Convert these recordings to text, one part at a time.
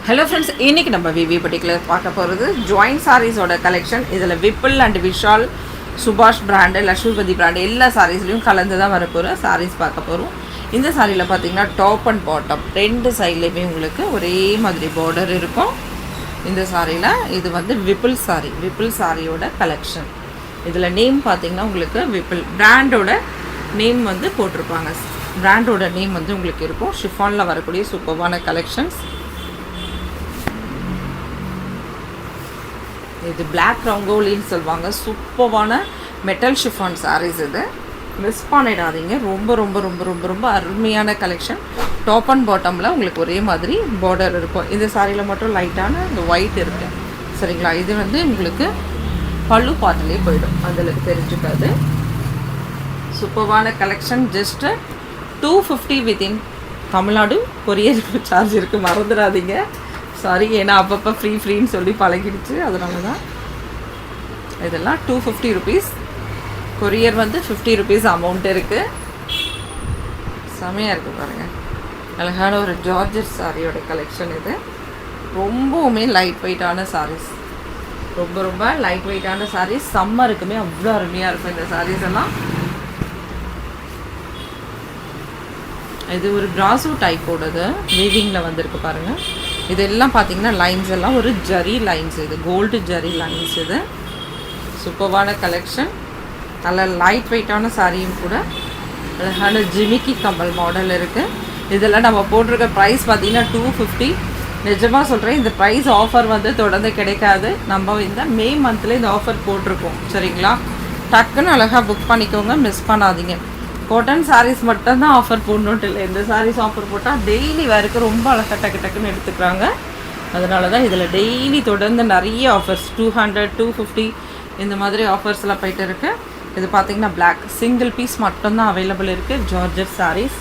Hello friends, இன்றைக்கி நம்ம விவி particular பார்க்க போகிறது ஜாயின்ட் சாரீஸோட கலெக்ஷன். இதில் விப்பிள் அண்ட் விஷால், சுபாஷ் பிராண்டு, லக்ஷ்மிபதி பிராண்டு எல்லா சாரீஸ்லையும் கலந்து தான் வரப்போகிற சாரீஸ் பார்க்க போகிறோம். இந்த சாரியில் பார்த்தீங்கன்னா டாப் அண்ட் பாட்டம் ரெண்டு சைட்லேயுமே உங்களுக்கு ஒரே மாதிரி பார்டர் இருக்கும். இந்த சாரியில் இது வந்து விப்பிள் சாரியோட கலெக்ஷன். இதில் நேம் பார்த்தீங்கன்னா உங்களுக்கு விப்பிள் பிராண்டோட நேம் வந்து போட்டிருப்பாங்க. பிராண்டோட நேம் வந்து உங்களுக்கு இருக்கும். ஷிஃபானில் வரக்கூடிய சூப்பர்வான கலெக்ஷன்ஸ். இது பிளாக் ரங்கோலின்னு சொல்லுவாங்க. சூப்பர்வான மெட்டல் ஷிஃபான் சாரீஸ். இது மிஸ் பண்ணிடாதீங்க. ரொம்ப ரொம்ப ரொம்ப ரொம்ப ரொம்ப அருமையான கலெக்ஷன். டாப் அண்ட் பாட்டமில் உங்களுக்கு ஒரே மாதிரி பார்டர் இருக்கும். இந்த சாரியில் மட்டும் லைட்டான இந்த ஒயிட் இருக்குது, சரிங்களா? இது வந்து உங்களுக்கு பல்லு பாட்டிலே போயிடும், அதில் தெரிஞ்சுக்காது. சூப்பர்வான collection. Just 250 within Tamil Nadu. Courier charge இருக்குது, மறந்துடாதீங்க. சாரி, ஏன்னா அப்பப்போ ஃப்ரீன்னு சொல்லி பழகிடுச்சு, அதனால தான். இதெல்லாம் 250 ருபீஸ். கொரியர் வந்து 50 ருபீஸ் அமௌண்ட் இருக்குது. செமையாக இருக்குது பாருங்கள். அழகான ஒரு ஜார்ஜட் சாரியோட கலெக்ஷன் இது. ரொம்பவுமே லைட் வெயிட்டான சாரீஸ். ரொம்ப ரொம்ப லைட் வெயிட்டான சாரீஸ். சம்மருக்குமே அவ்வளோ அருமையாக இருக்கும் இந்த சாரீஸ் எல்லாம். இது ஒரு பிராசோ டைப்போடது வீவிங்கில் வந்திருக்கு பாருங்கள். இதெல்லாம் பார்த்தீங்கன்னா லைன்ஸ் எல்லாம் ஒரு ஜரி லைன்ஸ். இது கோல்டு ஜரி லைன்ஸ். இது சூப்பர்வான கலெக்ஷன். நல்ல லைட் வெயிட்டான சாரியும் கூட. அழகான ஜிமிக்கி கம்பல் மாடல் இருக்குது. இதெல்லாம் நம்ம போட்டிருக்க ப்ரைஸ் பார்த்தீங்கன்னா 250. நிஜமாக சொல்கிறேன், இந்த ப்ரைஸ் ஆஃபர் வந்து தொடர்ந்து கிடைக்காது. நம்ம இந்த மே மந்தில் இந்த ஆஃபர் போட்டிருக்கோம், சரிங்களா? டக்குன்னு அழகாக புக் பண்ணிக்கோங்க, மிஸ் பண்ணாதீங்க. காட்டன் சாரீஸ் மட்டும்தான் ஆஃபர் போடணுன்ட்டு இல்லை. இந்த சாரீஸ் ஆஃபர் போட்டால் டெய்லி வேறுக்கு ரொம்ப அழகாக டக்குன்னு எடுத்துக்கிறாங்க. அதனால தான் இதில் டெய்லி தொடர்ந்து நிறைய ஆஃபர்ஸ் 200, 250 இந்த மாதிரி ஆஃபர்ஸ்லாம் போயிட்டு இருக்குது. இது பார்த்திங்கன்னா பிளாக் சிங்கிள் பீஸ் மட்டும்தான் அவைலபிள் இருக்குது. ஜார்ஜட் சாரீஸ்.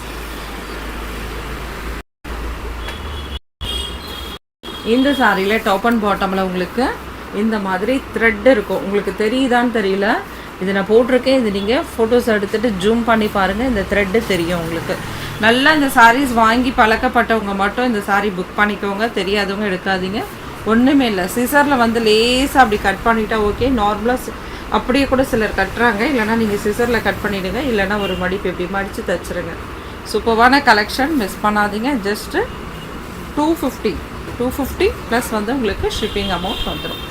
இந்த சாரியில் டாப் அண்ட் பாட்டமில் உங்களுக்கு இந்த மாதிரி த்ரெட் இருக்கும். உங்களுக்கு தெரியுதான்னு தெரியல, இது நான் போட்டிருக்கேன். இது நீங்கள் ஃபோட்டோஸ் எடுத்துகிட்டு ஜூம் பண்ணி பாருங்கள். இந்த த்ரெட்டு தெரியும் உங்களுக்கு. நல்லா இந்த சாரீஸ் வாங்கி பழக்கப்பட்டவங்க மட்டும் இந்த சாரீ புக் பண்ணிக்கோங்க. தெரியாதவங்க எடுக்காதீங்க. ஒன்றுமே இல்லை, சிசரில் வந்து லேசாக அப்படி கட் பண்ணிட்டா ஓகே. நார்மலாக அப்படியே கூட சிலர் கட்டுறாங்க. இல்லைனா நீங்கள் சிசரில் கட் பண்ணிவிடுங்க. இல்லைனா ஒரு மடிப்பு எப்படி மடித்து தைச்சிருங்க. சூப்பர்வான கலெக்ஷன், மிஸ் பண்ணாதீங்க. ஜஸ்ட்டு 250 ப்ளஸ் வந்து உங்களுக்கு ஷிப்பிங் அமௌண்ட் வந்துடும்.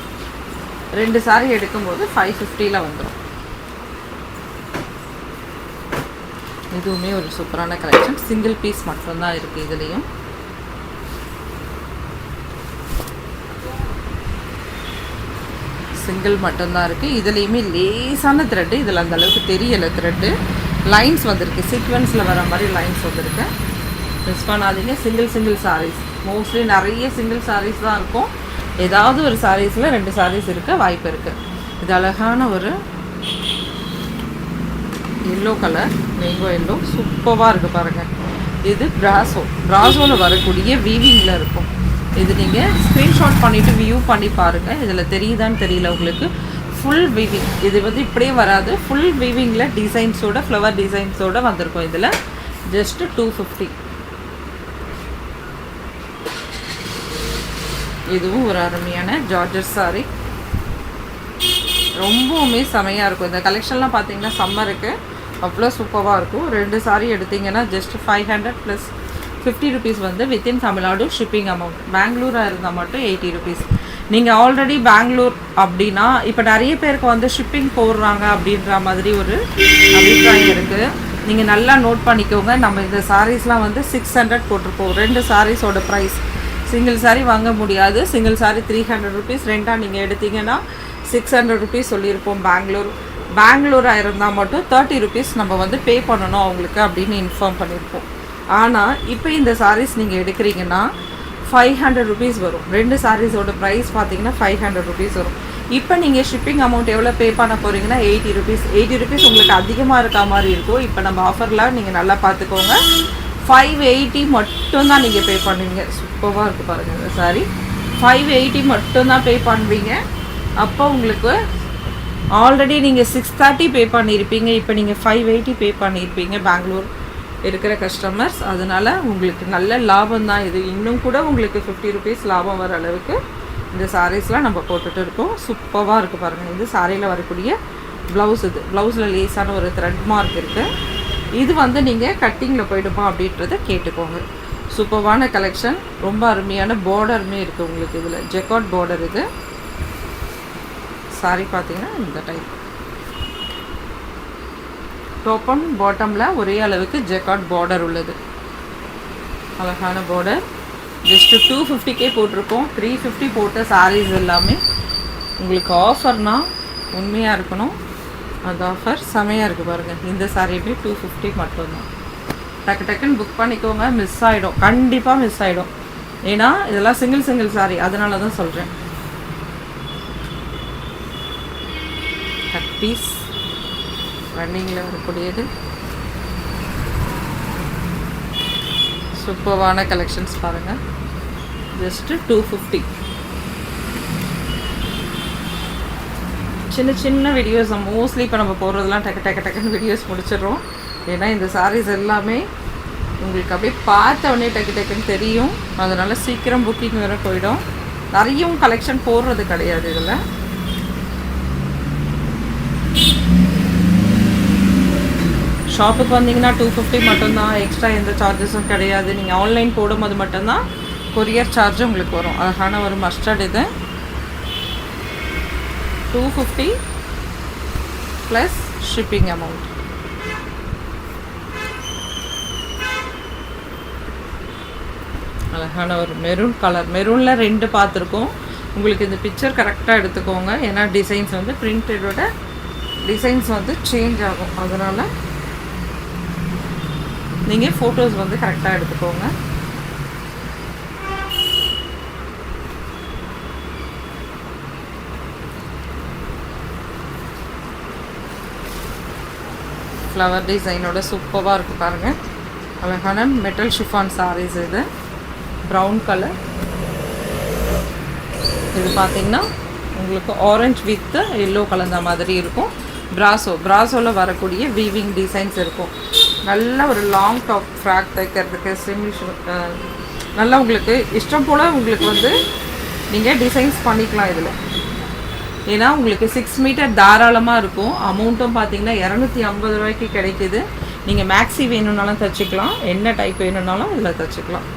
2 சாரீ எடுக்கும்போது 550 வந்துடும். இதுவுமே ஒரு சூப்பரான கலெக்ஷன். சிங்கிள் பீஸ் மட்டும்தான் இருக்குது. இதுலேயும் சிங்கிள் மட்டும்தான் இருக்குது. இதுலேயுமே லேசான த்ரெட்டு. இதில் அந்த அளவுக்கு தெரியலை த்ரெட்டு. லைன்ஸ் வந்திருக்கு, சீக்வன்ஸில் வர மாதிரி லைன்ஸ் வந்திருக்கு. மிஸ் பண்ணாதீங்க. சிங்கிள் சாரீஸ். மோஸ்ட்லி நிறைய சிங்கிள் சாரீஸ் தான் இருக்கும். ஏதாவது ஒரு சாரீஸில் 2 சாரீஸ் இருக்க வாய்ப்பு இருக்குது. இது அழகான ஒரு எல்லோ கலர், மேங்கோ எல்லோ, சூப்பராக இருக்குது பாருங்கள். இது பிராசோவில் வரக்கூடிய வீவிங்கில் இருக்கும். இது நீங்கள் ஸ்க்ரீன்ஷாட் பண்ணிவிட்டு வியூ பண்ணி பாருங்கள். இதில் தெரியுதான்னு தெரியல உங்களுக்கு. Full weaving. இது வந்து இப்படியே வராது, ஃபுல் வீவிங்கில் டிசைன்ஸோட, ஃப்ளவர் டிசைன்ஸோடு வந்திருக்கும். இதில் ஜஸ்ட்டு 250. இதுவும் ஒரு அருமையான ஜார்ஜட் சாரி. ரொம்பவுமே செமையாக இருக்கும். இந்த கலெக்ஷன்லாம் பார்த்தீங்கன்னா சம்மருக்கு அவ்வளோ சூப்பராக இருக்கும். 2 சாரீ எடுத்திங்கன்னா ஜஸ்ட் 500 ப்ளஸ் 50 ருபீஸ் வந்து வித்தின் தமிழ்நாடு ஷிப்பிங் அமௌண்ட். பெங்களூராக இருந்தால் மட்டும் 80 ருபீஸ். நீங்கள் ஆல்ரெடி பெங்களூர் அப்படின்னா இப்போ நிறைய பேருக்கு வந்து ஷிப்பிங் போடுறாங்க அப்படின்ற மாதிரி ஒரு அபிப்பிராயம் இருக்குது. நீங்கள் நல்லா நோட் பண்ணிக்கோங்க. நம்ம இந்த சாரீஸ்லாம் வந்து 600 போட்டிருப்போம். 2 சாரீஸோட ப்ரைஸ். சிங்கிள் சாரீ வாங்க முடியாது. Single sari 300 rupees. 2 நீங்கள் எடுத்திங்கன்னா 600 ருபீஸ் சொல்லியிருப்போம். பெங்களூராக இருந்தால் மட்டும் 30 ருபீஸ் நம்ம வந்து பே பண்ணணும் அவங்களுக்கு அப்படின்னு இன்ஃபார்ம் பண்ணியிருப்போம். ஆனால் இப்போ இந்த சாரீஸ் நீங்கள் எடுக்கிறீங்கன்னா 500 ருபீஸ் வரும். 2 சாரீஸோட ப்ரைஸ் பார்த்தீங்கன்னா 500 ருபீஸ் வரும். இப்போ நீங்கள் ஷிப்பிங் அமௌண்ட் எவ்வளோ பே பண்ண போகிறீங்கன்னா 80 ருபீஸ். 80 ருபீஸ் உங்களுக்கு அதிகமாக இருக்க மாதிரி இருக்கும். இப்போ நம்ம ஆஃபரில் நீங்கள் நல்லா பார்த்துக்கோங்க. 580 மட்டும்தான் நீங்கள் பே பண்ணுவீங்க. சூப்பராக இருக்குது பாருங்கள் இந்த சாரீ. 580 மட்டும்தான் பே பண்ணுவீங்க. அப்போ உங்களுக்கு ஆல்ரெடி நீங்கள் 630 பே பண்ணியிருப்பீங்க. இப்போ நீங்கள் 580 பே பண்ணியிருப்பீங்க பெங்களூர் இருக்கிற கஸ்டமர்ஸ். அதனால் உங்களுக்கு நல்ல லாபம் தான் இது. இன்னும் கூட உங்களுக்கு 50 ருபீஸ் லாபம் வர அளவுக்கு இந்த சாரீஸ்லாம் நம்ம போட்டுட்டு இருக்கோம். சூப்பராக இருக்குது பாருங்கள். இது சாரியில் வரக்கூடிய ப்ளவுஸ். இது ப்ளவுஸில் லேஸான ஒரு த்ரெட் மார்க் இருக்குது. இது வந்து நீங்கள் கட்டிங்கில் போயிடுமா அப்படின்றத கேட்டுக்கோங்க. சூப்பரான கலெக்ஷன். ரொம்ப அருமையான பார்டருமே இருக்குது உங்களுக்கு. இதில் ஜெக்கார்ட் பார்டர். இது சாரி பார்த்தீங்கன்னா இந்த டைப் டாப் அண்ட் பாட்டமில் ஒரே அளவுக்கு ஜெக்கார்ட் பார்டர் உள்ளது. அழகான பார்டர். ஜஸ்ட்டு 250K போட்டிருக்கோம். 350 போட்ட சாரீஸ் எல்லாமே உங்களுக்கு ஆஃபர்னால் உண்மையாக இருக்கணும். அந்த ஆஃபர் செமையாக இருக்குது பாருங்கள். இந்த சாரியுமே 250 மட்டும்தான். டக்கு டக்குன்னு புக் பண்ணிக்கோங்க. மிஸ் ஆகிடும், கண்டிப்பாக மிஸ் ஆகிடும். ஏன்னா இதெல்லாம் சிங்கிள் சாரி, அதனால தான் சொல்கிறேன். கட் பீஸ் ரன்னிங்கில் வரக்கூடியது. சூப்பரான கலெக்ஷன்ஸ் பாருங்கள். ஜஸ்ட்டு 250. சின்ன சின்ன வீடியோஸ் மோஸ்ட்லி இப்போ நம்ம போடுறதுலாம் டக்குன்னு வீடியோஸ் முடிச்சிடுறோம். ஏன்னா இந்த சாரீஸ் எல்லாமே உங்களுக்கு அப்படியே பார்த்த உடனே டக்குன்னு தெரியும். அதனால் சீக்கிரம் புக்கிங் வேறு போயிடும். நிறையும் கலெக்ஷன் போடுறது கிடையாது இதில். ஷாப்புக்கு வந்தீங்கன்னா 250 மட்டும்தான். எக்ஸ்ட்ரா எந்த சார்ஜஸும் கிடையாது. நீங்கள் ஆன்லைன் போடும்போது மட்டும்தான் கொரியர் சார்ஜ் உங்களுக்கு வரும். அழகான ஒரு மஸ்டர்ட். இது 250 ப்ளஸ் ஷிப்பிங் அமௌண்ட். அழகான ஒரு மெரூன் கலர். மெரூனில் 2 பார்த்துருக்கோம். உங்களுக்கு இந்த பிக்சர் கரெக்டாக எடுத்துக்கோங்க. ஏன்னா டிசைன்ஸ் வந்து பிரிண்டடோட டிசைன்ஸ் வந்து சேஞ்ச் ஆகும். அதனால் நீங்கள் ஃபோட்டோஸ் வந்து கரெக்டாக எடுத்துக்கோங்க. ஃப்ளவர் டிசைனோட சூப்பராக இருக்குது பாருங்கள். அழகான மெட்டல் ஷிஃபான் சாரீஸ். இது ப்ரௌன் கலர். இது பார்த்திங்கன்னா உங்களுக்கு ஆரஞ்ச் வித் எல்லோ கலந்த மாதிரி இருக்கும். பிராசோவில் வரக்கூடிய வீவிங் டிசைன்ஸ் இருக்கும். நல்ல ஒரு லாங் டாப் ஃப்ராக் தைக்கிறதுக்கு நல்லா உங்களுக்கு இஷ்டம் போல் உங்களுக்கு வந்து நீங்கள் டிசைன்ஸ் பண்ணிக்கலாம் இதில். ஏன்னா உங்களுக்கு 6 மீட்டர் தாராளமாக இருக்கும். அமௌண்ட்டும் பார்த்தீங்கன்னா 250 ரூபாய்க்கு கிடைக்கிது. நீங்கள் மேக்ஸி வேணும்னாலும் தைச்சிக்கலாம், என்ன டைப் வேணும்னாலும் இதில் தைச்சிக்கலாம்.